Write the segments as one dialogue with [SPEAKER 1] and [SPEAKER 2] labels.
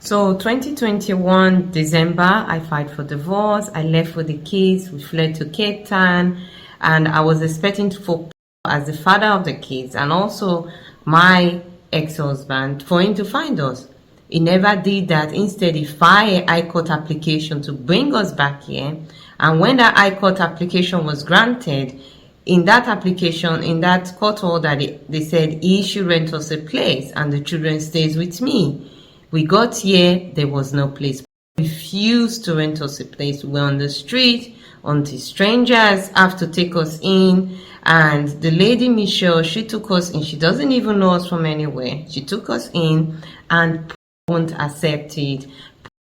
[SPEAKER 1] So 2021 December, I filed for divorce. I left with the kids. We fled to Cape Town, and I was expecting for as the father of the kids and also my ex-husband for him to find us. He never did that. Instead, he filed a high court application to bring us back here. And when that high court application was granted, in that application, in that court order, they said he should rent us a place and the children stays with me. We got here, there was no place. Refused to rent us a place. We were on the street until strangers have to take us in. And the lady Michelle, she took us in. She doesn't even know us from anywhere. She took us in and won't accept it.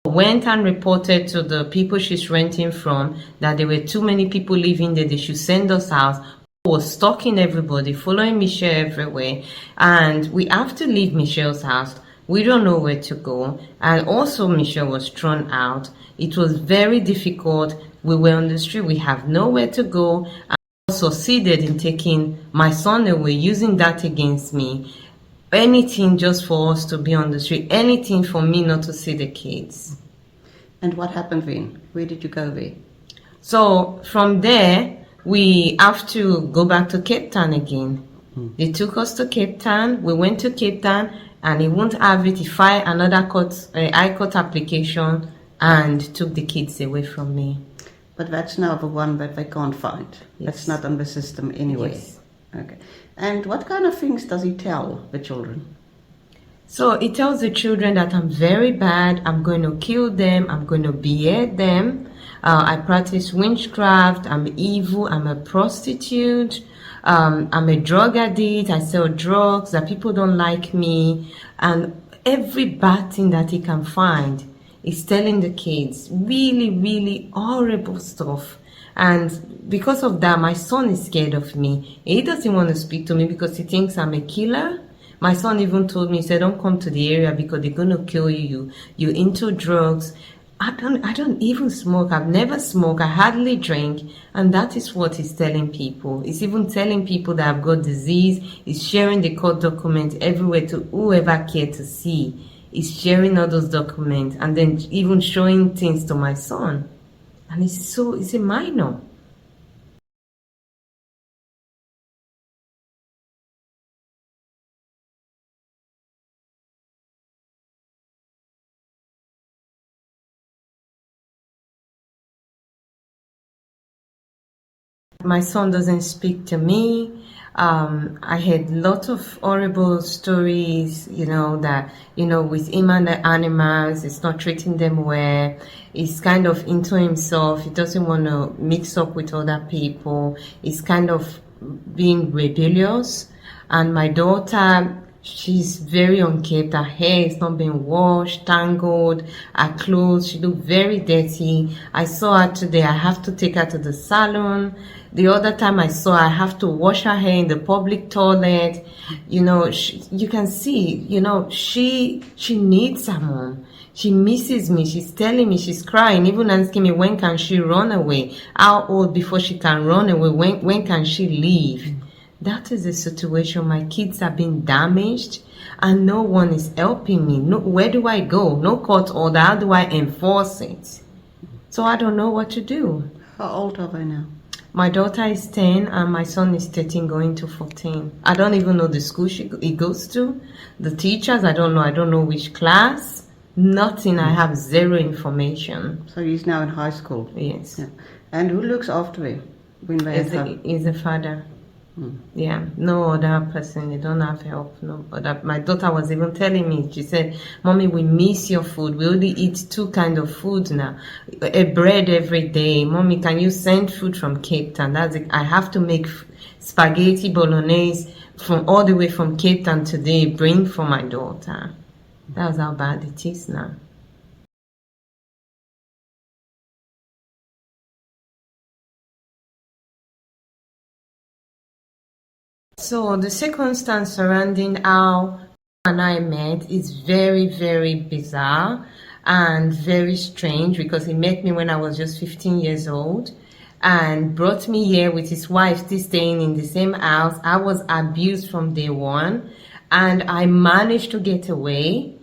[SPEAKER 1] Went and reported to the people she's renting from that there were too many people living there. They should send us out. Was stalking everybody, following Michelle everywhere. And we have to leave Michelle's house. We don't know where to go. And also Michelle was thrown out. It was very difficult. We were on the street. We have nowhere to go. And succeeded in taking my son away, using that against me. Anything just for us to be on the street. Anything for me not to see the kids.
[SPEAKER 2] And what happened then? Where did you go there?
[SPEAKER 1] So from there, we have to go back to Cape Town again. They took us to Cape Town. We went to Cape Town. And he won't have it. He filed another high court application and took the kids away from me.
[SPEAKER 2] But that's now the one that they can't find.
[SPEAKER 1] Yes.
[SPEAKER 2] That's not on the system anyway.
[SPEAKER 1] Yes.
[SPEAKER 2] Okay. And what kind of things does he tell the children?
[SPEAKER 1] So he tells the children that I'm very bad. I'm going to kill them. I'm going to behead them. I practice witchcraft. I'm evil. I'm a prostitute. I'm a drug addict. I sell drugs. That people don't like me. And every bad thing that he can find is telling the kids really, really horrible stuff. And because of that, my son is scared of me. He doesn't want to speak to me because he thinks I'm a killer. My son even told me, he said, don't come to the area because they're going to kill you. You're into drugs. I don't even smoke. I've never smoked. I hardly drink. And that is what he's telling people. He's even telling people that I've got disease. He's sharing the court documents everywhere to whoever cared to see. He's sharing all those documents and then even showing things to my son. And he's a minor. My son doesn't speak to me. I had lots of horrible stories, with him and the animals. He's not treating them well. He's kind of into himself. He doesn't want to mix up with other people. He's kind of being rebellious. And my daughter, she's very unkempt. Her hair is not being washed, tangled. Her clothes, she look very dirty. I saw her today. I have to take her to the salon. The other time I saw her, I have to wash her hair in the public toilet. You can see, she needs someone. She misses me. She's telling me, she's crying, even asking me, when can she run away? How old before she can run away? When can she leave? That is the situation. My kids are being damaged and no one is helping me. No, where do I go? No court order. How do I enforce it? So I don't know what to do.
[SPEAKER 2] How old are they now?
[SPEAKER 1] My daughter is 10 and my son is 13 going to 14. I don't even know the school he goes to. The teachers, I don't know. I don't know which class. Nothing. I have zero information.
[SPEAKER 2] So he's now in high school?
[SPEAKER 1] Yes.
[SPEAKER 2] Yeah. And who looks after him when they
[SPEAKER 1] He's a father. Yeah, no other person. They don't have help. No other. My daughter was even telling me. She said, "Mommy, we miss your food. We only eat two kinds of food now. A bread every day. Mommy, can you send food from Cape Town? That's it. I have to make spaghetti bolognese from all the way from Cape Town today. Bring for my daughter. That's how bad it is now." So the circumstance surrounding how and I met is very, very bizarre and very strange because he met me when I was just 15 years old and brought me here with his wife, still staying in the same house. I was abused from day one and I managed to get away.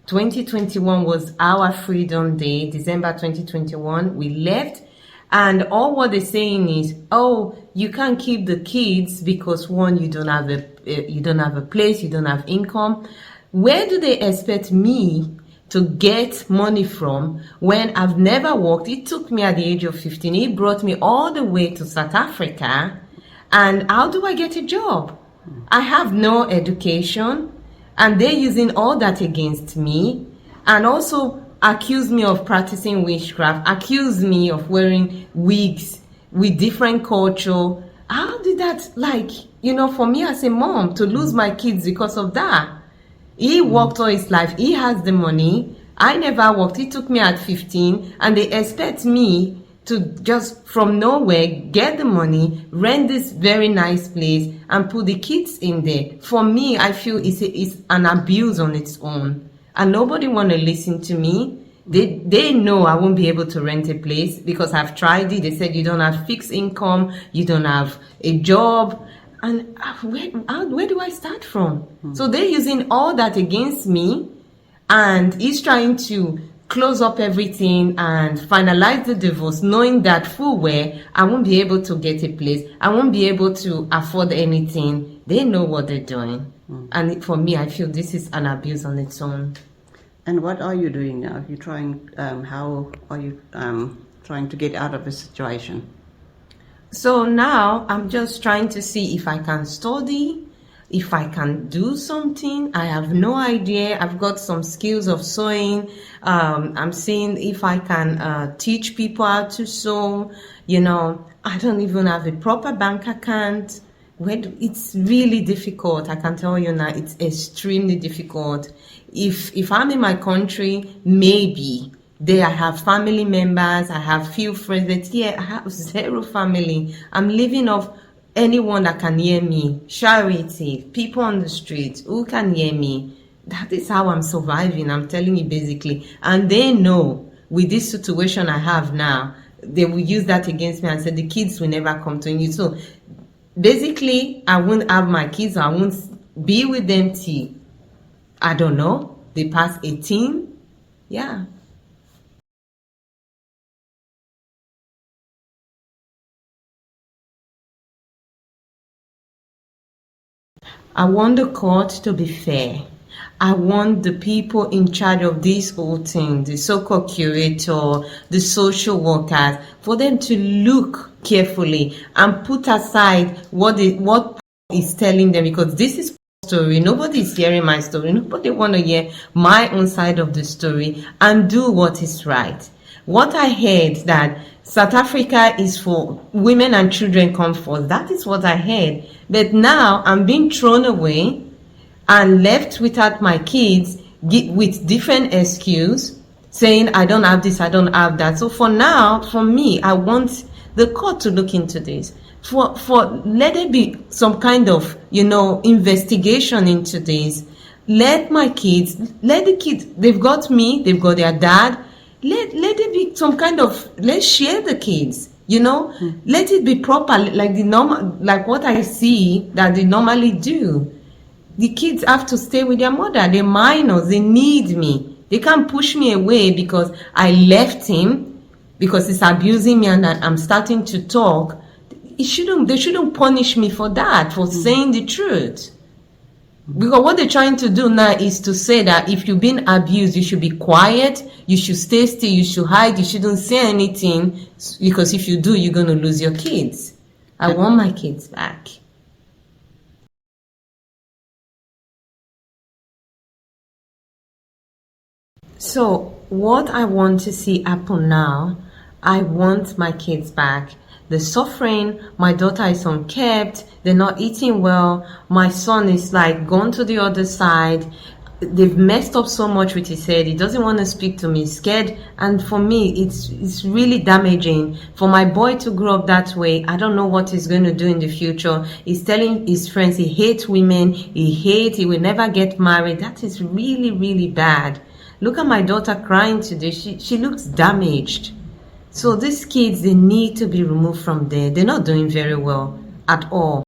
[SPEAKER 1] 2021 was our freedom day, December 2021. We left, and all what they're saying is, oh, you can't keep the kids because one, you don't have a place, you don't have income. Where do they expect me to get money from when I've never worked? It took me at the age of 15. It brought me all the way to South Africa. And how do I get a job? I have no education, and they're using all that against me, and also accuse me of practicing witchcraft, accuse me of wearing wigs with different culture. How did that, for me as a mom to lose my kids because of that? He worked all his life. He has the money. I never worked. He took me at 15, and they expect me to just from nowhere get the money, rent this very nice place, and put the kids in there. For me, I feel it's an abuse on its own, and nobody want to listen to me. They know I won't be able to rent a place because I've tried it. They said you don't have fixed income, you don't have a job. And where do I start from? So they're using all that against me, and he's trying to close up everything and finalize the divorce, knowing that full well I won't be able to get a place, I won't be able to afford anything. They know what they're doing. And for me, I feel this is an abuse on its own.
[SPEAKER 2] And what are you doing now? You're trying. How are you trying to get out of the situation?
[SPEAKER 1] So now I'm just trying to see if I can study, if I can do something. I have no idea. I've got some skills of sewing. I'm seeing if I can teach people how to sew. I don't even have a proper bank account. It's really difficult. I can tell you now, it's extremely difficult. If I'm in my country, maybe. There I have family members, I have few friends, but here I have zero family. I'm living off anyone that can hear me, charity, people on the street who can hear me. That is how I'm surviving, I'm telling you basically. And they know with this situation I have now, they will use that against me and say the kids will never come to you. So basically, I won't have my kids, I won't be with them till, I don't know, they pass 18. Yeah. I want the court to be fair. I want the people in charge of this whole thing, the so-called curator, the social workers, for them to look carefully and put aside what is telling them, because this is story. Nobody is hearing my story. Nobody want to hear my own side of the story, and do what is right. What I heard that South Africa is for women and children come first. That is what I heard. But now I'm being thrown away and left without my kids with different excuse, saying I don't have this, I don't have that. So for now, for me, I want the court to look into this. For let there be some kind of investigation into this. Let the kids, they've got me, they've got their dad. Let there be some kind of, let's share the kids. Let it be proper, like what I see that they normally do. The kids have to stay with their mother. They're minors. They need me. They can't push me away because I left him, because he's abusing me and I'm starting to talk. They shouldn't punish me for that, for saying the truth. Because what they're trying to do now is to say that if you've been abused, you should be quiet, you should stay still, you should hide, you shouldn't say anything, because if you do, you're going to lose your kids. I want my kids back. So what I want to see happen now, I want my kids back. The suffering, my daughter is unkept, they're not eating well, my son is like gone to the other side, they've messed up so much with his head, he doesn't want to speak to me, he's scared, and for me it's really damaging for my boy to grow up that way. I don't know what he's going to do in the future. He's telling his friends he hates women, he will never get married. That is really, really bad. Look at my daughter crying today. She looks damaged. So these kids, they need to be removed from there. They're not doing very well at all.